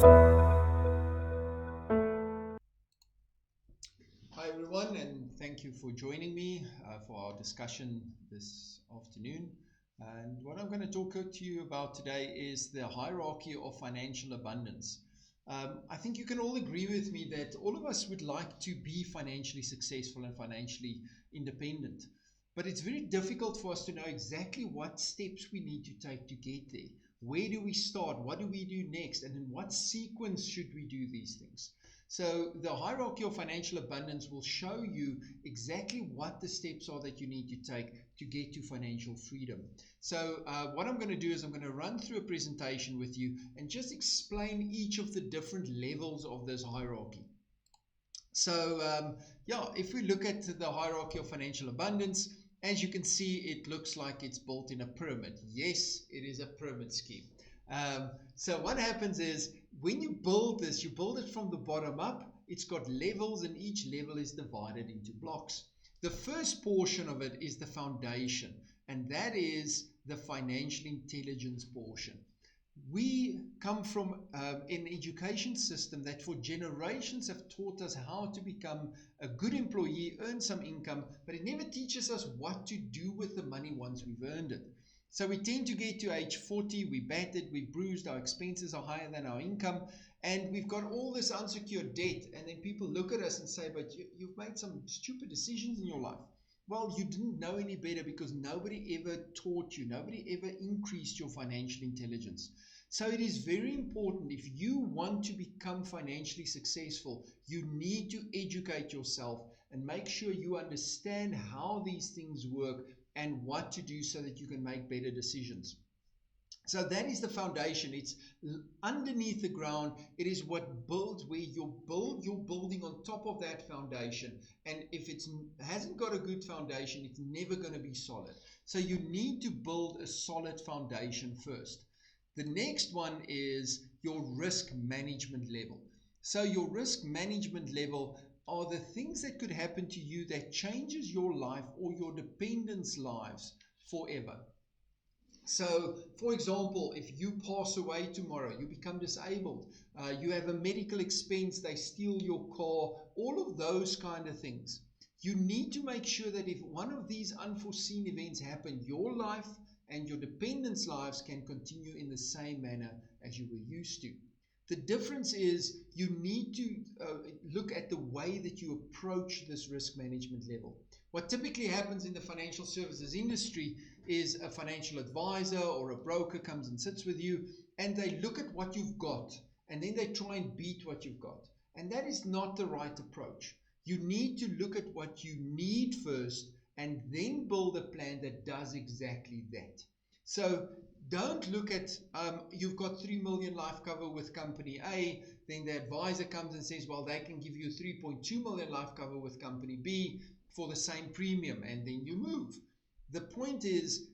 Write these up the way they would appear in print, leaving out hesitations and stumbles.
Hi everyone, and thank you for joining me for our discussion this afternoon. And what I'm going to talk to you about today is the hierarchy of financial abundance. I think you can all agree with me that all of us would like to be financially successful and financially independent. But it's very difficult for us to know exactly what steps we need to take to get there. Where do we start? What do we do next? And in what sequence should we do these things? So the hierarchy of financial abundance will show you exactly what the steps are that you need to take to get to financial freedom. So what I'm going to do is I'm going to run through a presentation with you and just explain each of the different levels of this hierarchy. So if we look at the hierarchy of financial abundance, as you can see, it looks like it's built in a pyramid. Yes, it is a pyramid scheme. So what happens is when you build this, you build it from the bottom up. It's got levels and each level is divided into blocks. The first portion of it is the foundation, and that is the financial intelligence portion. We come from an education system that for generations have taught us how to become a good employee, earn some income, but it never teaches us what to do with the money once we've earned it. So we tend to get to age 40, we're battered, we're bruised, our expenses are higher than our income, and we've got all this unsecured debt. And then people look at us and say, but you've made some stupid decisions in your life. Well, you didn't know any better because nobody ever taught you, nobody ever increased your financial intelligence. So it is very important, if you want to become financially successful, you need to educate yourself and make sure you understand how these things work and what to do so that you can make better decisions. So that is the foundation. It's underneath the ground. It is what builds where you're building on top of that foundation. And if it hasn't got a good foundation, it's never going to be solid. So you need to build a solid foundation first. The next one is your risk management level. So your risk management level are the things that could happen to you that changes your life or your dependents' lives forever. So, for example, if you pass away tomorrow, you become disabled, you have a medical expense, they steal your car, all of those kind of things. You need to make sure that if one of these unforeseen events happen, your life and your dependents' lives can continue in the same manner as you were used to. The difference is you need to look at the way that you approach this risk management level. What typically happens in the financial services industry is a financial advisor or a broker comes and sits with you and they look at what you've got and then they try and beat what you've got. And that is not the right approach. You need to look at what you need first and then build a plan that does exactly that. So don't look at, you've got 3 million life cover with company A, then the advisor comes and says, well, they can give you 3.2 million life cover with company B for the same premium, and then you move. The point is,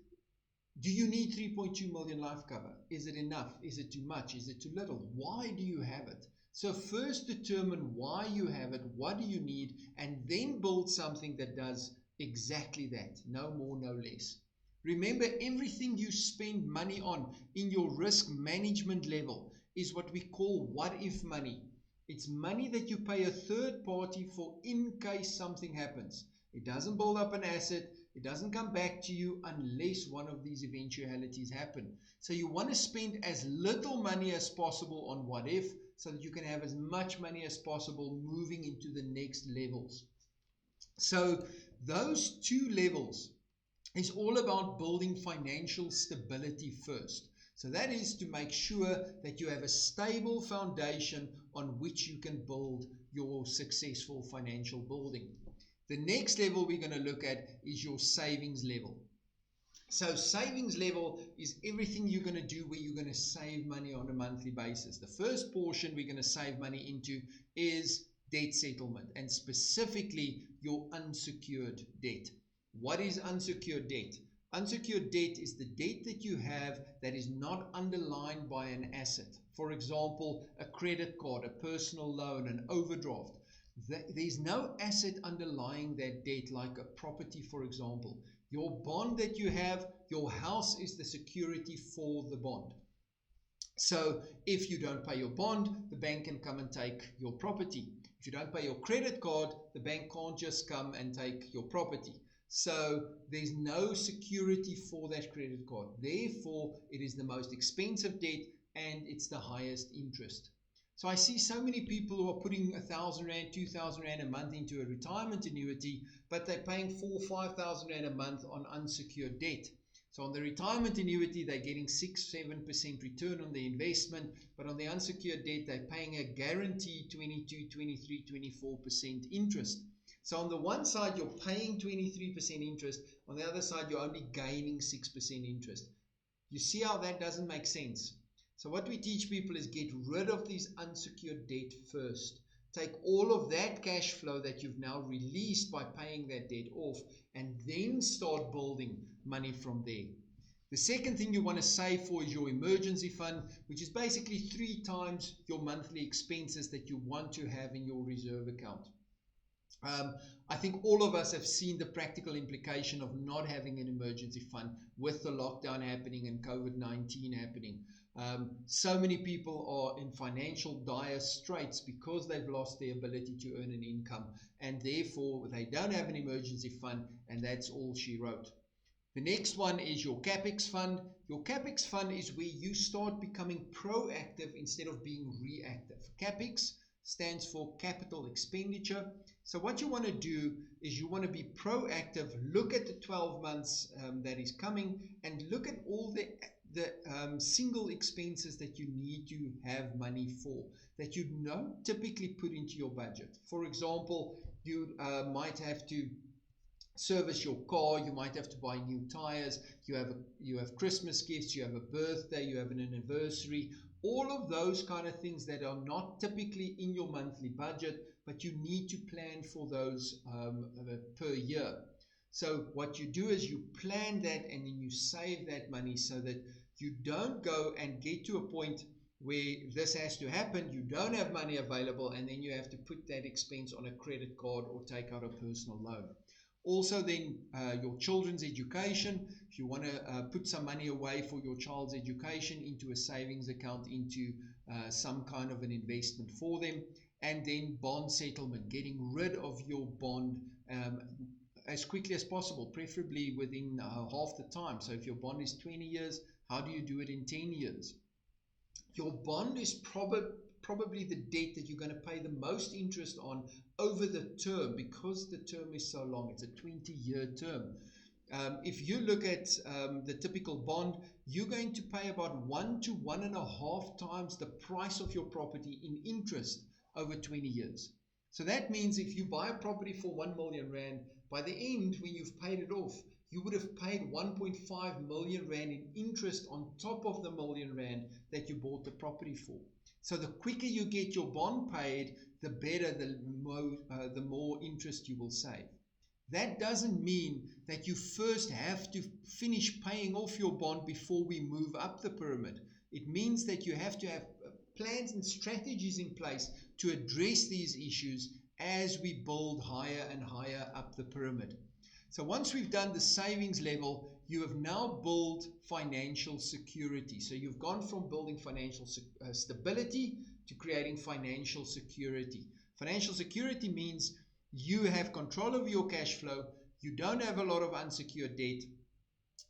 do you need 3.2 million life cover? Is it enough? Is it too much? Is it too little? Why do you have it? So first determine why you have it, what do you need, and then build something that does exactly that. No more, no less. Remember, everything you spend money on in your risk management level is what we call what-if money. It's money that you pay a third party for in case something happens. It doesn't build up an asset. It doesn't come back to you unless one of these eventualities happen. So you want to spend as little money as possible on what if so that you can have as much money as possible moving into the next levels. So those two levels is all about building financial stability first. So that is to make sure that you have a stable foundation on which you can build your successful financial building. The next level we're going to look at is your savings level. So savings level is everything you're going to do where you're going to save money on a monthly basis. The first portion we're going to save money into is debt settlement, and specifically your unsecured debt. What is unsecured debt? Unsecured debt is the debt that you have that is not underlined by an asset. For example, a credit card, a personal loan, an overdraft. There's no asset underlying that debt, like a property, for example. Your bond that you have, your house is the security for the bond. So if you don't pay your bond, the bank can come and take your property. If you don't pay your credit card, the bank can't just come and take your property. So there's no security for that credit card. Therefore, it is the most expensive debt and it's the highest interest. So I see so many people who are putting 1,000 Rand, 2,000 Rand a month into a retirement annuity, but they're paying 4,000, 5,000 Rand a month on unsecured debt. So on the retirement annuity, they're getting 6-7% return on the investment, but on the unsecured debt, they're paying a guaranteed 22, 23, 24% interest. So on the one side, you're paying 23% interest. On the other side, you're only gaining 6% interest. You see how that doesn't make sense? So what we teach people is get rid of these unsecured debt first. Take all of that cash flow that you've now released by paying that debt off and then start building money from there. The second thing you want to save for is your emergency fund, which is basically 3 times your monthly expenses that you want to have in your reserve account. I think all of us have seen the practical implication of not having an emergency fund with the lockdown happening and COVID-19 happening. So many people are in financial dire straits because they've lost their ability to earn an income, and therefore they don't have an emergency fund, and that's all she wrote. The next one is your CapEx fund. Your CapEx fund is where you start becoming proactive instead of being reactive. CapEx stands for capital expenditure. So what you want to do is you want to be proactive, look at the 12 months that is coming, and look at all the single expenses that you need to have money for, that you don't typically put into your budget. For example, you might have to service your car, you might have to buy new tires, you have Christmas gifts, you have a birthday, you have an anniversary, all of those kind of things that are not typically in your monthly budget, but you need to plan for those per year. So what you do is you plan that and then you save that money so that you don't go and get to a point where this has to happen, you don't have money available, and then you have to put that expense on a credit card or take out a personal loan. Also then your children's education, if you want to put some money away for your child's education into a savings account, into some kind of an investment for them. And then bond settlement, getting rid of your bond as quickly as possible, preferably within half the time. So if your bond is 20 years, how do you do it in 10 years? Your bond is probably the debt that you're going to pay the most interest on over the term, because the term is so long. It's a 20-year term. If you look at the typical bond, you're going to pay about 1 to 1.5 times the price of your property in interest over 20 years. So that means if you buy a property for 1 million Rand, by the end, when you've paid it off, you would have paid 1.5 million Rand in interest on top of the million Rand that you bought the property for. So the quicker you get your bond paid, the better, the more interest you will save. That doesn't mean that you first have to finish paying off your bond before we move up the pyramid. It means that you have to have plans and strategies in place to address these issues as we build higher and higher up the pyramid. So once we've done the savings level, you have now built financial security. So you've gone from building financial stability to creating financial security. Financial security means you have control over your cash flow, you don't have a lot of unsecured debt,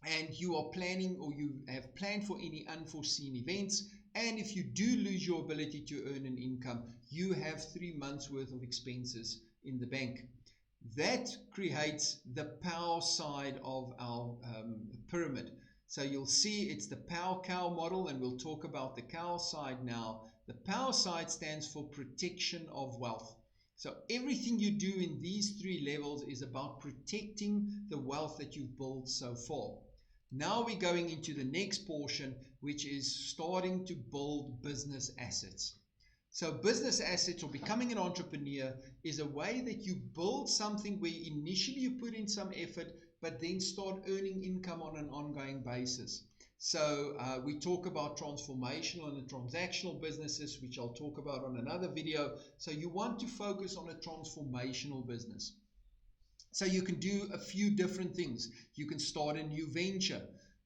and you are planning, or you have planned for any unforeseen events. And if you do lose your ability to earn an income, you have 3 months worth of expenses in the bank. That creates the power side of our pyramid. So you'll see it's the power cow model, and we'll talk about the cow side now. The power side stands for protection of wealth. So everything you do in these 3 levels is about protecting the wealth that you've built so far. Now we're going into the next portion, which is starting to build business assets. So business assets, or becoming an entrepreneur, is a way that you build something where initially you put in some effort, but then start earning income on an ongoing basis. So we talk about transformational and transactional businesses, which I'll talk about on another video. So you want to focus on a transformational business. So you can do a few different things. You can start a new venture.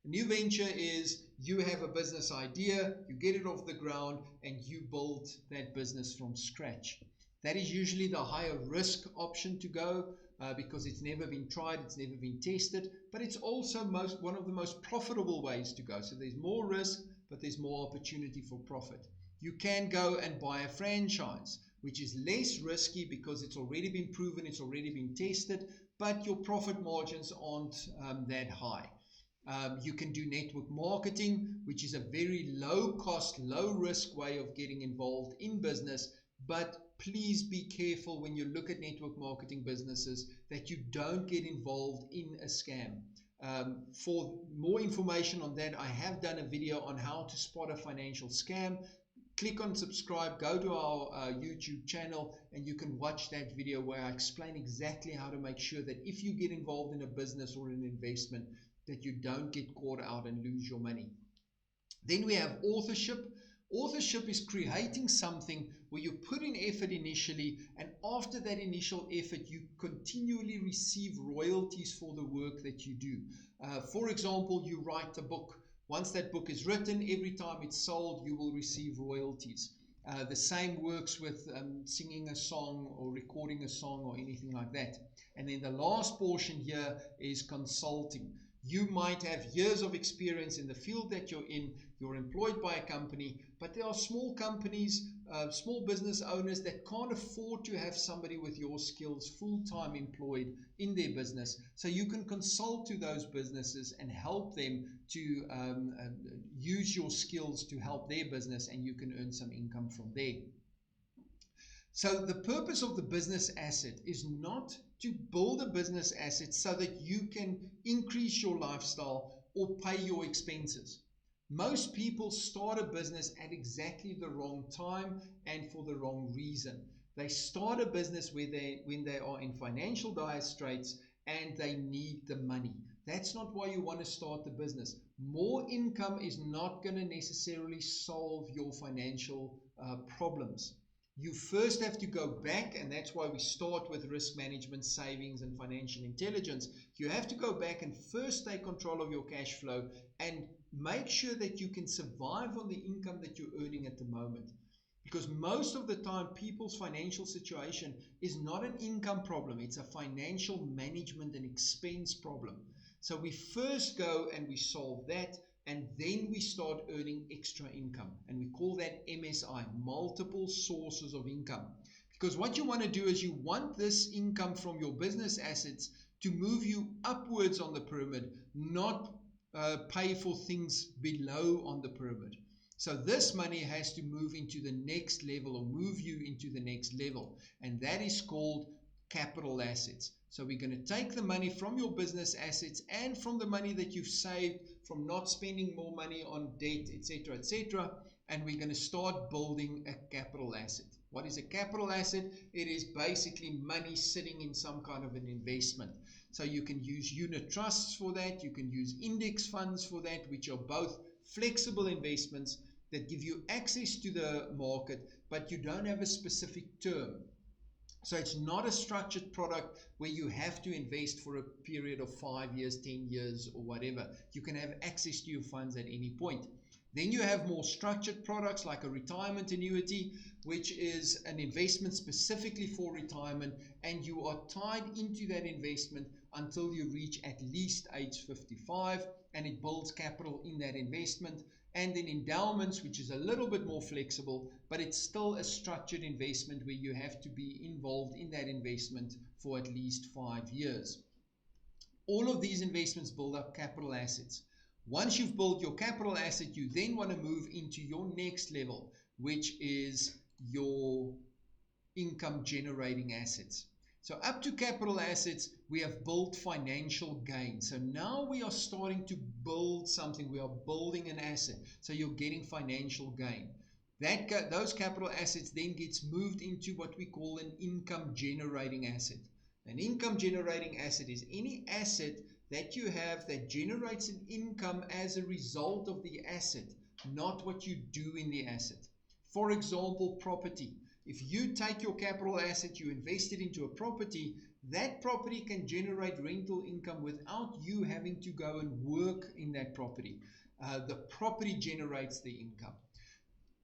A new venture is you have a business idea, you get it off the ground, and you build that business from scratch. That is usually the higher risk option to go because it's never been tried, it's never been tested, but it's also one of the most profitable ways to go. So there's more risk, but there's more opportunity for profit. You can go and buy a franchise, which is less risky because it's already been proven, it's already been tested, but your profit margins aren't that high. You can do network marketing, which is a very low cost, low risk way of getting involved in business. But please be careful when you look at network marketing businesses that you don't get involved in a scam. For more information on that, I have done a video on how to spot a financial scam. Click on subscribe, go to our YouTube channel, and you can watch that video where I explain exactly how to make sure that if you get involved in a business or an investment, that you don't get caught out and lose your money. Then we have authorship. Authorship is creating something where you put in effort initially, and after that initial effort, you continually receive royalties for the work that you do. For example, you write a book. Once that book is written, every time it's sold, you will receive royalties. The same works with singing a song or recording a song or anything like that. And then the last portion here is consulting. You might have years of experience in the field that you're in, you're employed by a company, but there are small companies, small business owners that can't afford to have somebody with your skills full-time employed in their business. So you can consult to those businesses and help them to use your skills to help their business, and you can earn some income from there. So the purpose of the business asset is not to build a business asset so that you can increase your lifestyle or pay your expenses. Most people start a business at exactly the wrong time and for the wrong reason. They start a business when they are in financial dire straits and they need the money. That's not why you want to start the business. More income is not going to necessarily solve your financial problems. You first have to go back, and that's why we start with risk management, savings, and financial intelligence. You have to go back and first take control of your cash flow and make sure that you can survive on the income that you're earning at the moment. Because most of the time, people's financial situation is not an income problem. It's a financial management and expense problem. So we first go and we solve that, and then we start earning extra income. And we call that MSI, multiple sources of income. Because what you want to do is you want this income from your business assets to move you upwards on the pyramid, not pay for things below on the pyramid. So this money has to move into the next level or move you into the next level. And that is called capital assets. So we're going to take the money from your business assets and from the money that you've saved from not spending more money on debt, etc., and we're going to start building a capital asset. What is a capital asset? It is basically money sitting in some kind of an investment. So you can use unit trusts for that, you can use index funds for that, which are both flexible investments that give you access to the market, but you don't have a specific term. So it's not a structured product where you have to invest for a period of 5 years, 10 years, or whatever. You can have access to your funds at any point. Then you have more structured products like a retirement annuity, which is an investment specifically for retirement, and you are tied into that investment until you reach at least age 55, and it builds capital in that investment. And then endowments, which is a little bit more flexible, but it's still a structured investment where you have to be involved in that investment for at least 5 years. All of these investments build up capital assets. Once you've built your capital asset, you then want to move into your next level, which is your income generating assets. So up to capital assets, we have built financial gain. So now we are starting to build something. We are building an asset. So you're getting financial gain. Those capital assets then gets moved into what we call an income generating asset. An income generating asset is any asset that you have that generates an income as a result of the asset, not what you do in the asset. For example, property. If you take your capital asset, you invest it into a property, that property can generate rental income without you having to go and work in that property. the property generates the income.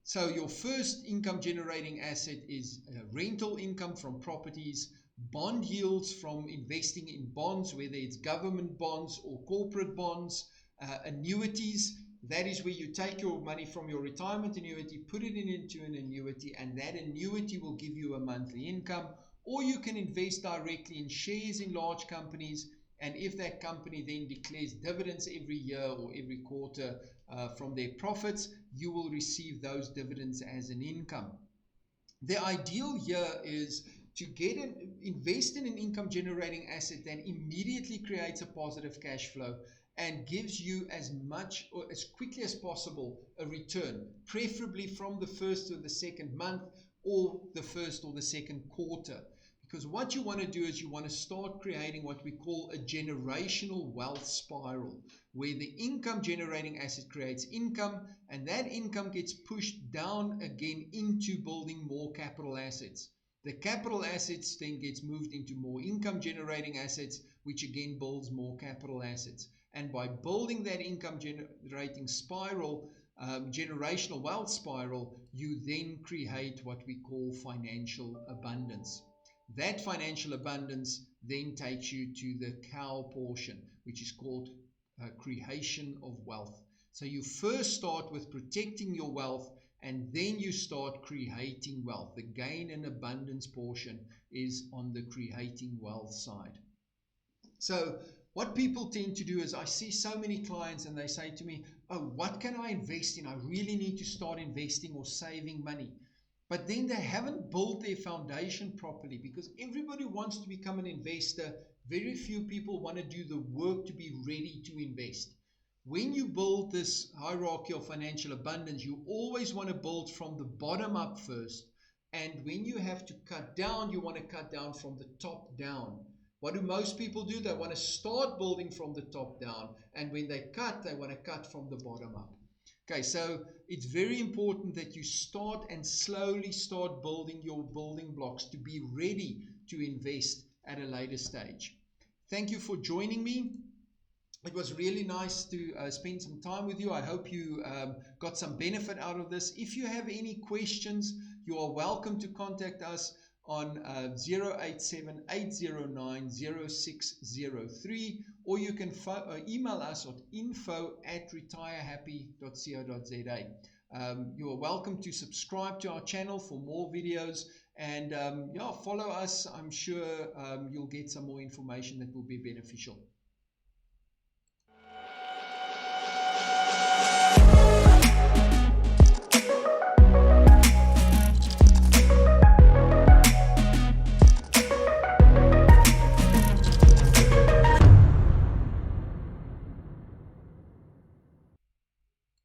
So your first income generating asset is rental income from properties, bond yields from investing in bonds, whether it's government bonds or corporate bonds, annuities. That is where you take your money from your retirement annuity, put it into an annuity, and that annuity will give you a monthly income. Or you can invest directly in shares in large companies, and if that company then declares dividends every year or every quarter from their profits, you will receive those dividends as an income. The ideal here is to invest in an income generating asset that immediately creates a positive cash flow and gives you as much or as quickly as possible a return, preferably from the first or the second month or the first or the second quarter. Because what you want to do is you want to start creating what we call a generational wealth spiral, where the income generating asset creates income, and that income gets pushed down again into building more capital assets. The capital assets then gets moved into more income generating assets, which again builds more capital assets. And by building that income generating spiral, generational wealth spiral, you then create what we call financial abundance. That financial abundance then takes you to the cow portion, which is called creation of wealth. So you first start with protecting your wealth, and then you start creating wealth. The gain and abundance portion is on the creating wealth side. So what people tend to do is, I see so many clients and they say to me, oh, what can I invest in? I really need to start investing or saving money. But then they haven't built their foundation properly, because everybody wants to become an investor. Very few people want to do the work to be ready to invest. When you build this hierarchy of financial abundance, you always want to build from the bottom up first. And when you have to cut down, you want to cut down from the top down. What do most people do? They want to start building from the top down. And when they want to cut from the bottom up. Okay, so it's very important that you start and slowly start building your building blocks to be ready to invest at a later stage. Thank you for joining me. It was really nice to spend some time with you. I hope you got some benefit out of this. If you have any questions, you are welcome to contact us on 087-809-0603, or you can email us at info@retirehappy.co.za. You are welcome to subscribe to our channel for more videos, and follow us. I'm sure you'll get some more information that will be beneficial.